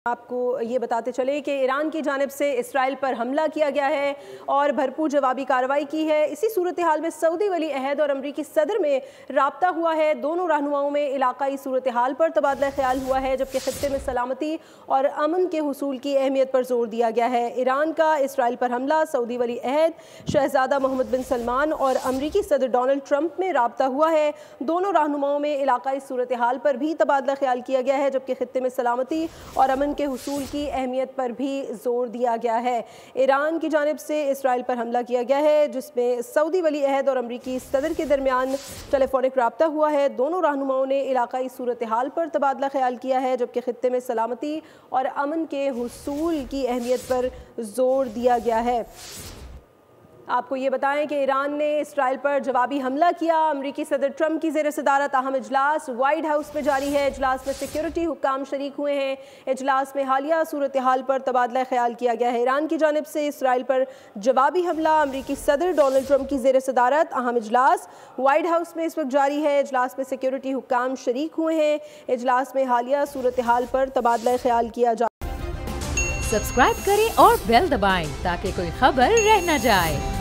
आपको ये बताते चले कि ईरान की जानिब से इसराइल पर हमला किया गया है और भरपूर जवाबी कार्रवाई की है। इसी सूरत हाल में सऊदी वली अहद और अमरीकी सदर में राब्ता हुआ है। दोनों रहनुमाओं में इलाकाई सूरत हाल पर तबादला ख्याल हुआ है, जबकि खित्ते में सलामती और अमन के हुसूल की अहमियत पर जोर दिया गया है। ईरान का इसराइल पर हमला, सऊदी वली अहद शहजादा मोहम्मद बिन सलमान और अमरीकी सदर डोनाल्ड ट्रंप में राब्ता हुआ है। दोनों रहनुमाओं में इलाकाई सूरत हाल पर भी तबादला ख्याल किया गया है, जबकि खित्ते में सलामती और अमन के हुसूल की अहमियत पर भी जोर दिया गया है। ईरान की जानिब से इसराइल पर हमला किया गया है, जिसमें सऊदी वली अहद और अमरीकी सदर के दरमियान टेलीफोनिक राब्ता हुआ है। दोनों रहनुमाओं ने इलाकाई सूरत हाल पर तबादला ख्याल किया है, जबकि खित्ते में सलामती और अमन के हुसूल की अहमियत पर जोर दिया गया है। आपको ये बताएं कि ईरान ने इसराइल पर जवाबी हमला किया। अमरीकी सदर ट्रंप की ज़ेर सदारत अहम इजलास वाइट हाउस में जारी है। इजलास में सिक्योरिटी हुक्काम शरीक हुए हैं। इजलास में हालिया सूरत हाल पर तबादला ख्याल किया गया है। ईरान की जानिब से इसराइल पर जवाबी हमला, अमरीकी सदर डोनाल्ड ट्रंप की ज़ेर सदारत अहम इजलास वाइट हाउस में इस वक्त जारी है। इजलास में सिक्योरिटी हुक्काम शरीक हुए हैं। इजलास में हालिया सूरत हाल पर तबादला ख्याल किया जा। सब्सक्राइब करें और बेल दबाएं ताकि कोई खबर रह न जाए।